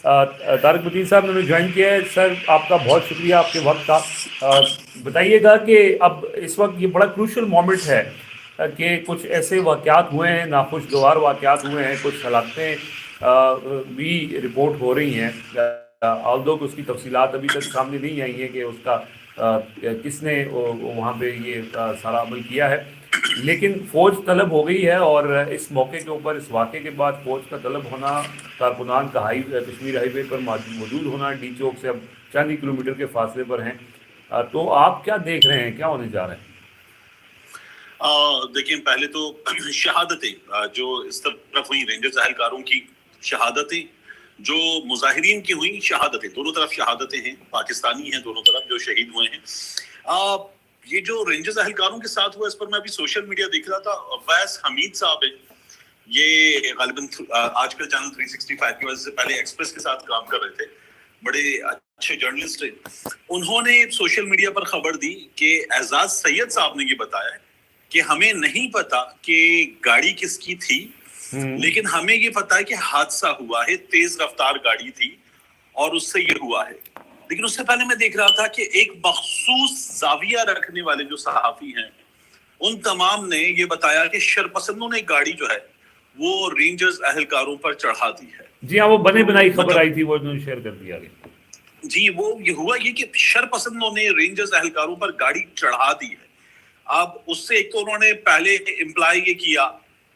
طارق متین صاحب نے جوائن کیا ہے. سر آپ کا بہت شکریہ آپ کے وقت کا. بتائیے گا کہ اب اس وقت یہ بڑا کروشل مومنٹ ہے کہ کچھ ایسے واقعات ہوئے ہیں, ناخوشگوار واقعات ہوئے ہیں, کچھ ہلاکتیں بھی رپورٹ ہو رہی ہیں, آلدو کہ اس کی تفصیلات ابھی تک سامنے نہیں آئی ہیں کہ اس کا کس نے وہاں پہ یہ سارا عمل کیا ہے, لیکن فوج طلب ہو گئی ہے. اور اس موقع کے اوپر, اس واقعے کے بعد فوج کا طلب ہونا, کارکنان کا کشمیر ہائی وے پر موجود ہونا, ڈی چوک سے اب چند ہی کلومیٹر کے فاصلے پر ہیں, تو آپ کیا دیکھ رہے ہیں, کیا ہونے جا رہے ہیں؟ دیکھیں, پہلے تو شہادتیں جو اس طرف ہوئی رینجرز اہلکاروں کی شہادتیں, جو مظاہرین کی ہوئی شہادتیں, دونوں طرف شہادتیں ہیں, پاکستانی ہیں دونوں طرف جو شہید ہوئے ہیں. یہ جو رینجرز اہلکاروں کے ساتھ ہوا, اس پر میں ابھی سوشل میڈیا دیکھ رہا تھا. ویس حمید صاحب ہیں, یہ غالباً آج کل چینل 365 کی وجہ سے پہلے ایکسپریس کے ساتھ کام کر رہے تھے, بڑے اچھے جرنلسٹ ہیں. انہوں نے سوشل میڈیا پر خبر دی کہ اعزاز سید صاحب نے یہ بتایا ہے کہ ہمیں نہیں پتا کہ گاڑی کس کی تھی, لیکن ہمیں یہ پتا ہے کہ حادثہ ہوا ہے, تیز رفتار گاڑی تھی اور اس سے یہ ہوا ہے. لیکن اس سے پہلے میں دیکھ رہا تھا کہ ایک مخصوص زاویہ رکھنے والے جو صحافی ہیں, ان تمام نے یہ بتایا کہ شرپسندوں نے گاڑی جو ہے وہ رینجرز اہلکاروں پر چڑھا دی ہے. جی ہاں, وہ بنے بنائی خبر آئی تھی, وہ انہوں نے شیئر کر دیا گیا. جی, وہ یہ ہوا یہ کہ شرپسندوں نے رینجرز اہلکاروں پر گاڑی چڑھا دی ہے. اب اس سے ایک تو انہوں نے پہلے امپلائی یہ کیا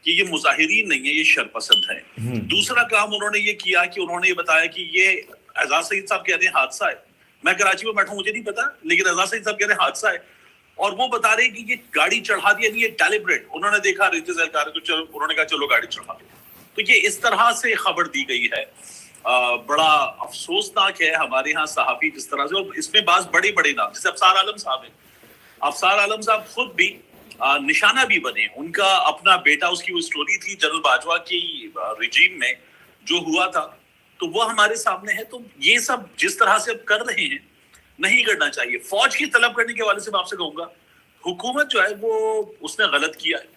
کہ یہ مظاہرین نہیں ہے, یہ شرپسند ہیں. دوسرا کام انہوں نے یہ کیا کہ انہوں نے یہ بتایا کہ یہ اعزاز سعید صاحب کہہ رہے ہیں حادثہ ہے, میں کراچی میں بیٹھا ہوں مجھے نہیں پتا, لیکن اعزاز سعید صاحب کہہ رہے ہیں حادثہ ہے, اور وہ بتا رہے ہیں کہ یہ گاڑی چڑھا دی, یعنی یہ ڈیلیبریٹ. انہوں نے دیکھا رینجرز اہلکار تو چلو, انہوں نے کہا چلو گاڑی چڑھا دو. تو یہ اس طرح سے خبر دی گئی ہے. بڑا افسوسناک ہے ہمارے ہاں صحافی جس طرح سے, اور اس میں بعض بڑے بڑے نام جیسے افسار عالم صاحب ہیں. افسار عالم صاحب خود بھی نشانہ بھی بنے. ان کا اپنا بیٹا, اس کی وہ سٹوری تھی جنرل باجوہ کی رجیم میں جو ہوا تھا, تو وہ ہمارے سامنے ہے. تو یہ سب جس طرح سے اب کر رہے ہیں نہیں کرنا چاہیے. فوج کی طلب کرنے کے حوالے سے میں آپ سے کہوں گا, حکومت جو ہے وہ اس نے غلط کیا ہے.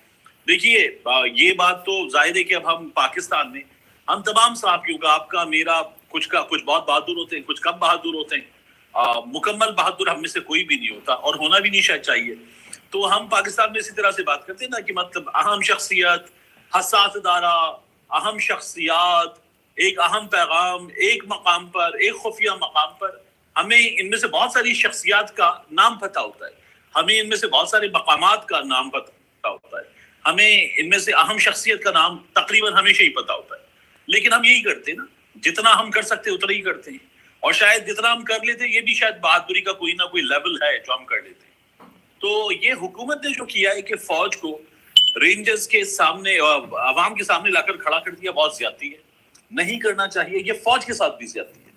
دیکھیے, یہ بات تو ظاہر ہے کہ اب ہم پاکستان میں ہم تمام صحافیوں کا, آپ کا میرا, کچھ بہت بہادر ہوتے ہیں, کچھ کم بہادر ہوتے ہیں, مکمل بہادر ہم میں سے کوئی بھی نہیں ہوتا, اور ہونا بھی نہیں شاید چاہیے. تو ہم پاکستان میں اسی طرح سے بات کرتے ہیں نا کہ مطلب اہم شخصیت, حساس ادارہ, اہم شخصیات, ایک اہم پیغام, ایک مقام پر, ایک خفیہ مقام پر. ہمیں ان میں سے بہت ساری شخصیات کا نام پتہ ہوتا ہے, ہمیں ان میں سے بہت سارے مقامات کا نام پتہ ہوتا ہے, ہمیں ان میں سے اہم شخصیت کا نام تقریباً ہمیشہ ہی پتہ ہوتا ہے. لیکن ہم یہی کرتے ہیں نا, جتنا ہم کر سکتے اتنا ہی کرتے ہیں, اور شاید جتنا ہم کر لیتے یہ بھی شاید بہادری کا کوئی نہ کوئی لیول ہے جو ہم کر لیتے ہیں. تو یہ حکومت نے جو کیا ہے کہ فوج کو رینجرز کے سامنے, عوام کے سامنے لا کر کھڑا کر دیا, بہت زیادتی ہے, نہیں کرنا چاہیے. یہ فوج کے ساتھ بھی زیادتی ہے,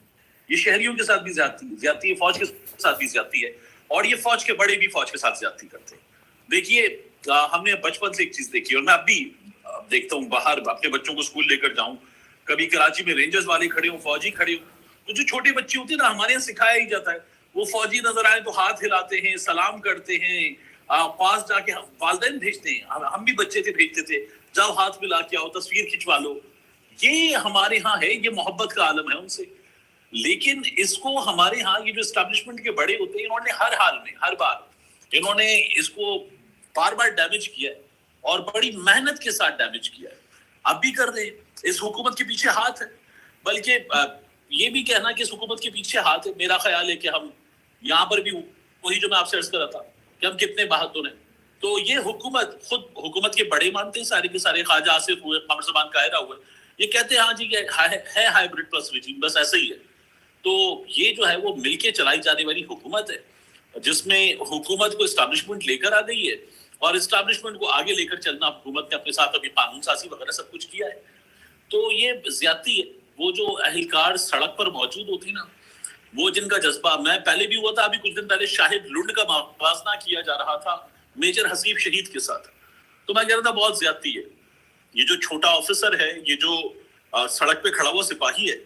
یہ شہریوں کے ساتھ بھی زیادتی ہے, فوج کے ساتھ بھی زیادتی ہے, اور یہ فوج کے بڑے بھی فوج کے ساتھ زیادتی کرتے ہیں. دیکھیے, ہم نے بچپن سے ایک چیز دیکھی, اور میں اب بھی دیکھتا ہوں, باہر اپنے بچوں کو اسکول لے کر جاؤں, کبھی کراچی میں رینجرز والے کھڑے ہوں, فوجی کھڑے ہوں, تو جو چھوٹے بچے ہوتے ہیں نا, ہمارے یہاں سکھایا ہی جاتا ہے, وہ فوجی نظر آئے تو ہاتھ ہلاتے ہیں, سلام کرتے ہیں, پاس جا کے والدین بھیجتے ہیں. ہم بھی بچے تھے, بھیجتے تھے, جاؤ ہاتھ ملا کے آؤ, تصویر کھنچوا لو. یہ ہمارے ہاں ہے, یہ محبت کا عالم ہے ان سے. لیکن اس کو ہمارے ہاں یہ جو اسٹیبلشمنٹ کے بڑے ہوتے ہیں, انہوں نے ہر حال میں, ہر بار انہوں نے اس کو بار بار ڈیمیج کیا ہے, اور بڑی محنت کے ساتھ ڈیمیج کیا ہے. اب بھی کر رہے ہیں. اس حکومت کے پیچھے ہاتھ ہے, بلکہ یہ بھی کہنا کہ اس حکومت کے پیچھے ہاتھ ہے, میرا خیال ہے کہ ہم یہاں پر بھی وہی جو میں آپ سے عرض کر رہا تھا کہ ہم کتنے بہادر ہیں. تو یہ حکومت خود حکومت کے بڑے مانتے ہیں, سارے کے سارے, خواجہ آصف ہوئے, قمر زمان قاہرہ ہوئے, یہ کہتے ہیں ہاں جی یہ ہے ہائیبرڈ پلس ریجیم, بس ایسا ہی ہے. تو یہ جو ہے وہ مل کے چلائی جانے والی حکومت ہے, جس میں حکومت کو اسٹیبلشمنٹ لے کر آ گئی ہے, اور اسٹیبلشمنٹ کو آگے لے کر چلنا حکومت نے اپنے ساتھ ابھی قانون سازی وغیرہ سب کچھ کیا ہے. تو یہ زیادتی ہے. وہ جو اہلکار سڑک پر موجود ہوتی نا, وہ جن کا جذبہ, میں پہلے بھی ہوا تھا, ابھی کچھ دن پہلے شاہد لنڈ کا موازنہ کیا جا رہا تھا میجر حسیب شہید کے ساتھ, تو میں کہہ رہا تھا بہت زیادتی ہے. یہ جو چھوٹا آفیسر ہے, یہ جو سڑک پہ کھڑا ہوا سپاہی ہے,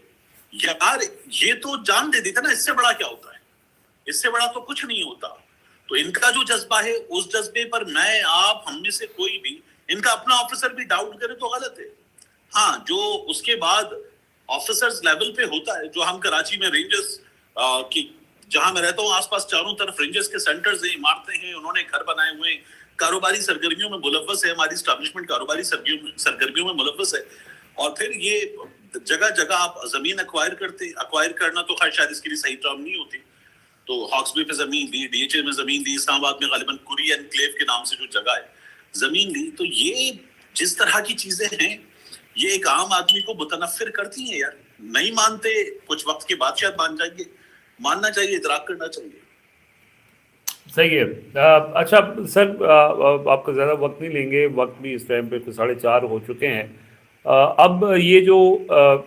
یار یہ تو جان دے دیتا نا, اس سے بڑا کیا ہوتا ہے, اس سے بڑا تو کچھ نہیں ہوتا. تو ان کا جو جذبہ ہے, اس جذبے پر میں, آپ, ہم میں سے کوئی بھی ان کا اپنا آفیسر بھی ڈاؤٹ کرے تو غلط ہے. ہاں, جو اس کے بعد ऑफिसर्स लेवल पे होता है, जो हम कराची में रेंजर्स की, जहां मैं रहता हूँ आस पास चारों तरफ रेंजर्स के सेंटर्स हैं, इमारतें हैं, उन्होंने घर बनाए हुए हैं, कारोबारी सरगर्मियों में मुलव्वस है, हमारी स्टैब्लिशमेंट कारोबारी सरगर्मियों में मुलव्वस है। और फिर ये जगह जगह आप जमीन अक्वायर करना तो खैर शायद इसके लिए सही टर्म नहीं होती, तो हॉक्सबे पे जमीन ली, डीएचए में जमीन ली, इस्लामाबाद में गालिबन कुरी एनक्लेव के नाम से जो जगह है जमीन ली, तो ये जिस तरह की चीजें हैं ये एक आम आदमी को मुतनफिर करती हैं यार। नहीं मानते, कुछ वक्त के बाद शायद मान जाएंगे, मानना चाहिए, इदराक करना चाहिए। सही है। अच्छा सर, आपका ज़्यादा वक्त नहीं लेंगे, वक्त भी इस टाइम पे तो 4:30 हो चुके हैं। अब ये जो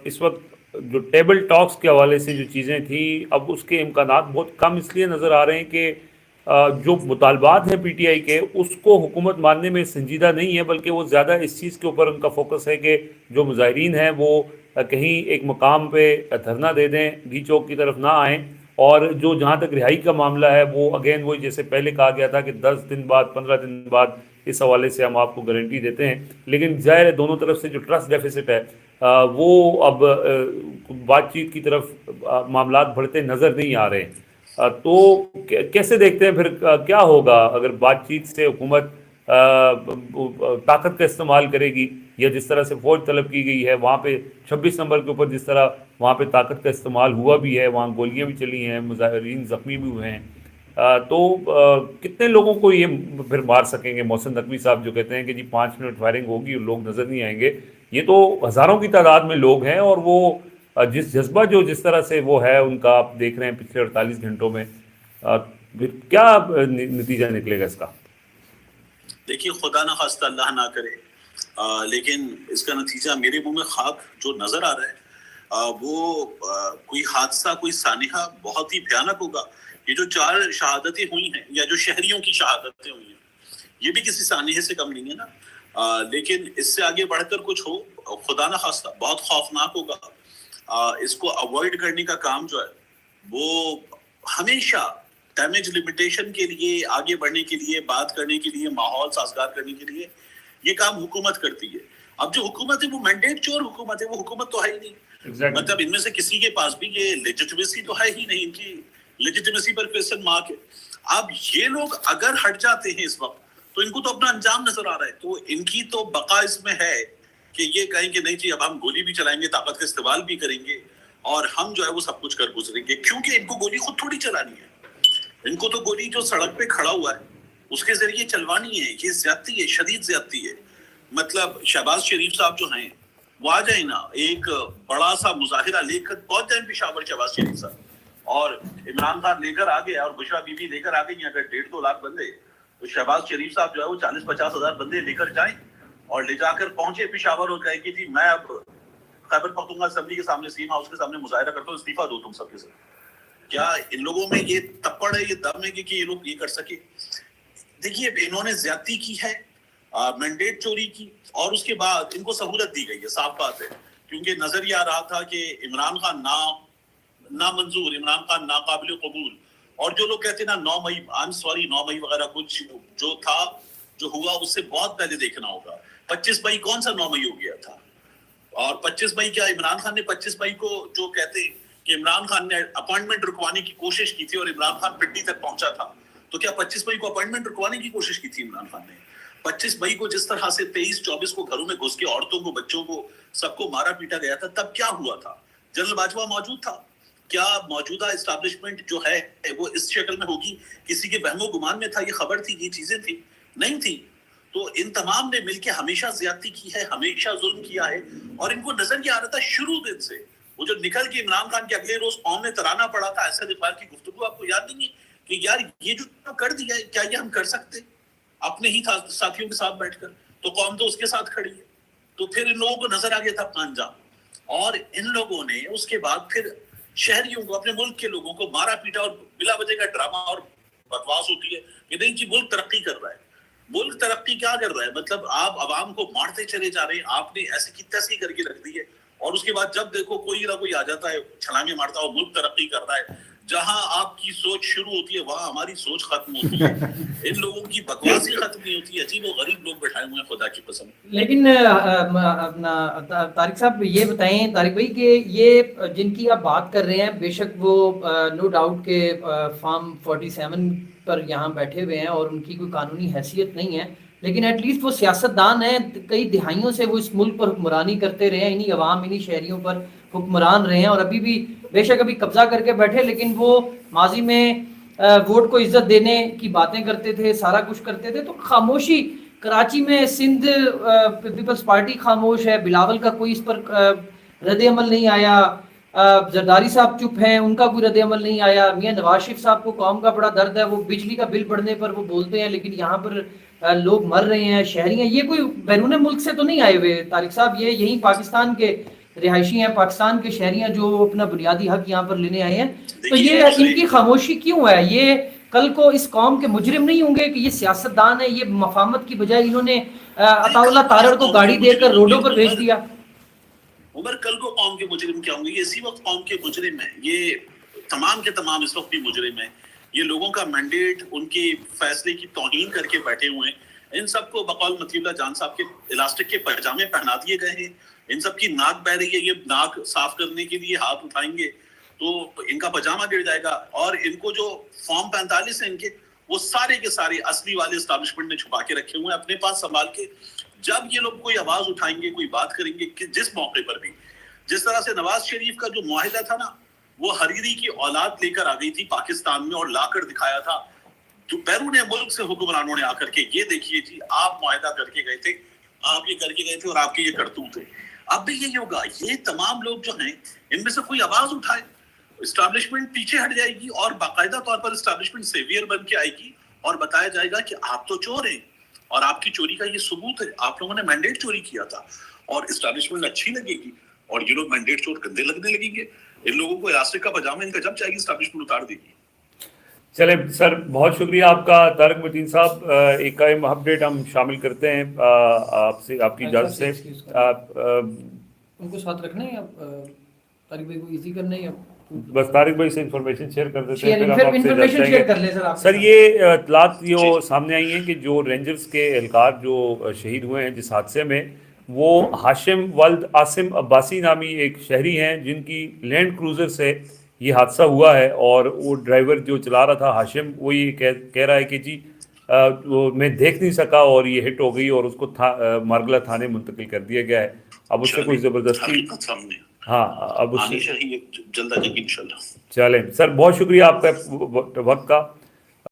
इस वक्त जो टेबल टॉक्स के हवाले से जो चीज़ें थी, अब उसके इम्कानात बहुत कम इसलिए नज़र आ रहे हैं कि जो मुतालबात हैं पीटीआई के, उसको हुकूमत मानने में संजीदा नहीं है, बल्कि वो ज़्यादा इस चीज़ के ऊपर उनका फोकस है कि जो मुजाहिरीन हैं वो कहीं एक मकाम पे धरना दे दें, डी चौक की तरफ ना आएँ, और जो जहाँ तक रिहाई का मामला है वो अगेन वही जैसे पहले कहा गया था कि 10 दिन बाद 15 दिन बाद इस हवाले से हम आपको गारंटी देते हैं, लेकिन ज़ाहिर है दोनों तरफ से जो ट्रस्ट डेफिसिट है वो अब बातचीत की तरफ मामलात बढ़ते नज़र नहीं आ रहे हैं। तो कैसे देखते हैं फिर क्या होगा अगर बातचीत से हुकूमत ताकत का इस्तेमाल करेगी, या जिस तरह से फ़ौज तलब की गई है वहाँ पे 26 नंबर के ऊपर जिस तरह वहाँ पे ताकत का इस्तेमाल हुआ भी है, वहाँ गोलियाँ भी चली हैं, मुजाहिरीन ज़ख्मी भी हुए हैं, तो कितने लोगों को ये फिर मार सकेंगे? मोहसिन नकवी साहब जो कहते हैं कि जी 5 मिनट फायरिंग होगी और लोग नज़र नहीं आएंगे, ये तो हज़ारों की तादाद में लोग हैं, और वो जिस जज्बा जो जिस तरह से वो है उनका, आप देख रहे हैं पिछले 48 घंटों में, फिर क्या नतीजा निकलेगा इसका? देखिए, खुदा ना खास्ता अल्लाह ना करे, लेकिन इसका नतीजा मेरे मुंह में खाक जो नजर आ रहा है वो कोई हादसा, कोई सानिहा बहुत ही भयानक होगा। ये जो 4 शहादतें हुई हैं या जो शहरियों की शहादतें हुई हैं, ये भी किसी सानिहे से कम नहीं है ना। लेकिन इससे आगे बढ़कर कुछ हो, खुदा ना खास्ता, बहुत खौफनाक होगा। इसको अवॉइड करने का काम जो है वो हमेशा डैमेज लिमिटेशन के लिए, आगे बढ़ने के लिए, बात करने के लिए, माहौल साजगार करने के लिए ये काम हुकूमत करती है। अब जो हुकूमत है वो मैंडेट चोर हुकूमत है, वो हुकूमत तो है ही नहीं। मतलब इनमें से किसी के पास भी ये लेजिटिमेसी तो है ही नहीं, इनकी लेजिटिमेसी पर क्वेश्चन मार्क है। अब ये लोग अगर हट जाते हैं इस वक्त तो इनको तो अपना अंजाम नजर आ रहा है, तो इनकी तो बका इसमें है कि ये कहें कि नहीं जी अब हम गोली भी चलाएंगे, ताकत का इस्तेमाल भी करेंगे और हम जो है वो सब कुछ कर गुजरेंगे, क्योंकि इनको गोली खुद थोड़ी चलानी है। इनको तो गोली जो सड़क पे खड़ा हुआ है उसके जरिए चलवानी है। ये ज्यादती है, शदीद ज्यादती है। मतलब शहबाज शरीफ साहब जो हैं वो आ जाए ना, एक बड़ा सा मुजाहिरा लेकर पहुंच जाए पेशावर शहबाज शरीफ साहब, और इमरान खान लेकर आ गया और बुशरा बीबी लेकर आ गई, अगर 1.5-2 लाख बंदे, तो शहबाज शरीफ साहब जो है वो 40-50 हजार बंदे लेकर जाए और ले जाकर पहुंचे पेशावर और कहे कि जी मैं अब खैबर पख्तूनख्वा असेंबली के सामने, सीम हाउस के सामने मुजाहिरा करता हूँ, इस्तीफा दो तुम सबके सब। क्या इन लोगों में ये तप्पड़ है, ये दम है कि ये लोग ये कर सके? देखिए, इन्होंने ज्यादती की है, मैंडेट चोरी की, और उसके बाद इनको सहूलत दी गई है, साफ बात है, क्योंकि नजर ये आ रहा था कि इमरान खान ना मंजूर, इमरान खान नाकाबिल कबूल। और जो लोग कहते हैं ना 9 मई, आई एम सॉरी 9 मई वगैरह कुछ जो था, जो हुआ उससे बहुत पहले देखना होगा। 25 मई कौन सा 9 मई हो गया था? और 25 मई क्या इमरान खान ने 25 मई को जो कहते हैं कि इमरान खान ने अपॉइंटमेंट रुकवाने की कोशिश की थी और इमरान खान पिंडी तक पहुंचा था, तो क्या 25 मई को अपॉइंटमेंट रुकवाने की कोशिश की थी इमरान खान ने? 25 मई को जिस तरह से 23-24 को घरों में घुस के औरतों को, बच्चों को, सबको मारा पीटा गया था, तब क्या हुआ था? जनरल बाजवा मौजूद था? क्या मौजूदा इस्टेब्लिशमेंट जो है वो इस शक्ल में होगी? किसी के बहमो गुमान में था? ये खबर थी, ये चीजें थी? नहीं थी। तो इन तमाम ने मिलकर हमेशा ज्यादती की है, हमेशा जुल्म किया है, और इनको नजर ये आ रहा था शुरू दिन से। वो जो निकल के इमरान खान के अगले रोज कौम में तराना पड़ा था ऐसा इकबाल की गुफ्तगू, आपको याद नहीं है कि यार ये जो कर दिया है, क्या ये हम कर सकते अपने ही साथियों के साथ बैठकर? तो कौम तो उसके साथ खड़ी है। तो फिर इन लोगों को नजर आ गया था अपना अंजाम, और इन लोगों ने उसके बाद फिर शहरियों को, अपने मुल्क के लोगों को मारा पीटा, और बिला वजह का ड्रामा और बकवास होती है कि नहीं जी मुल्क तरक्की कर रहा है। मुल्क तरक्की क्या कर रहा है? मतलब आप अवाम को मारते चले जा रहे हैं, आपने ऐसी की तैसी करके रख दी है, और उसके बाद जब देखो कोई ना कोई आ जाता है, छलांगे मारता है और मुल्क तरक्की कर रहा है। जहां आपकी सोच शुरू होती है वहां हमारी सोच खत्म होती है। इन लोगों की बकवास ही खत्म नहीं होती है। अजीब और गरीब लोग बैठाए हुए हैं खुदा की कसम। लेकिन अपना तारिक साहब ये बताएं, तारिक भाई, कि ये जिनकी आप बात कर रहे हैं, बेशक वो नो डाउट के फार्म 47 पर यहाँ बैठे हुए हैं और उनकी कोई कानूनी हैसियत नहीं है, लेकिन एटलीस्ट वो सियासतदान हैं। कई दिहाइयों से वो इस मुल्क पर हुक्मरानी करते रहे हैं, इन्हीं अवाम, इन्हीं शहरियों पर हुक्मरान रहे हैं, और अभी भी बेशक अभी कब्जा करके बैठे, लेकिन वो माजी में वोट को इज्जत देने की बातें करते थे, सारा कुछ करते थे। तो खामोशी कराची में, सिंध पीपल्स पार्टी खामोश है, बिलावल का कोई इस पर रद्द अमल नहीं आया, जरदारी साहब चुप हैं, उनका कोई रद्द अमल नहीं आया। मियां नवाज शरीफ साहब को कौम का बड़ा दर्द है, वो बिजली का बिल बढ़ने पर वो बोलते हैं, लेकिन यहाँ पर लोग मर रहे हैं, शहरी हैं। ये कोई बैरून मुल्क से तो नहीं आए हुए तारिक साहब, ये यही पाकिस्तान के रिहायशी हैं, पाकिस्तान के शहरी हैं, जो अपना बुनियादी हक यहाँ पर लेने आए हैं। तो ये इनकी खामोशी क्यों है? ये कल को इस कौम के मुजरिम नहीं होंगे कि ये सियासतदान है? ये मफामत की बजाय इन्होंने अताउल्लाह तारड़ को गाड़ी देकर रोडों पर भेज दिया। उमर, कल को कौम के मुजरिम क्या होंगे? ये इसी वक्त कौम के मुजरिम है। ये तमाम के तमाम इस वक्त भी मुजरिम है। ये लोगों का मैंडेट, उनके फैसले की तौहीन करके बैठे हुए हैं। इन सबको बकौल मतीउल्लाह जान साहब के इलास्टिक के पैजामे पहना दिए गए हैं। इन सब की नाक बह रही है, ये नाक साफ करने के लिए हाथ उठाएंगे तो इनका पजामा गिर जाएगा। और इनको जो फॉर्म 45 है इनके, वो सारे के सारे असली वाले एस्टैब्लिशमेंट ने छुपा के रखे हुए हैं अपने पास संभाल के। जब ये लोग कोई आवाज उठाएंगे, कोई बात करेंगे, कि जिस मौके पर भी, जिस तरह से नवाज शरीफ का जो मुआहिदा था ना, वो हरीरी की औलाद लेकर आ गई थी पाकिस्तान में और लाकर दिखाया था जो बैरून मुल्क से हुक्मरानों ने आकर के, ये देखिए जी आप मुआहिदा करके गए थे, आप ये करके गए थे और आपके ये करतूत थे। अब भी यही होगा। ये तमाम लोग जो हैं, इनमें से कोई आवाज उठाए, एस्टैब्लिशमेंट पीछे हट जाएगी और बाकायदा तौर पर एस्टैब्लिशमेंट सेवियर बन के आएगी और बताया जाएगा कि आप तो चोर हैं और आपकी चोरी का ये सबूत है, आप लोगों ने मैंडेट चोरी किया था। और एस्टैब्लिशमेंट अच्छी लगेगी और ये लोग मैंडेट चोर गंदे लगने लगेंगे। इन लोगों को इलास्टिक का पजामा इनका जब चाहिए एस्टैब्लिशमेंट उतार देगी। चले सर, बहुत शुक्रिया आपका तारिक मतीन साहब। एक अहम अपडेट हम शामिल करते हैं आपसे, आपकी इजाज़त से। उनको साथ रखना है, तारिक भाई को इजी करना है, बस तारिक भाई से इंफॉर्मेशन शेयर कर देते हैं, फिर हम आपसे इंफॉर्मेशन शेयर कर ले सर। ये इत्तलात जो सामने आई हैं कि जो रेंजर्स के एहलकार जो शहीद हुए हैं जिस हादसे में, वो हाशिम वल्द आसिम अब्बासी नामी एक शहरी हैं जिनकी लैंड क्रूज़र से ये हादसा हुआ है। और वो ड्राइवर जो चला रहा था हाशिम, वो ये कह रहा है कि जी वो मैं देख नहीं सका और ये हिट हो गई और उसको मारगला थाने मुंतकिल कर दिया गया है। अब उससे कोई ज़बरदस्ती, हाँ, अब उससे जल्द आ जाएगी इंशाल्लाह। चलें सर, बहुत शुक्रिया आपका वक्त का।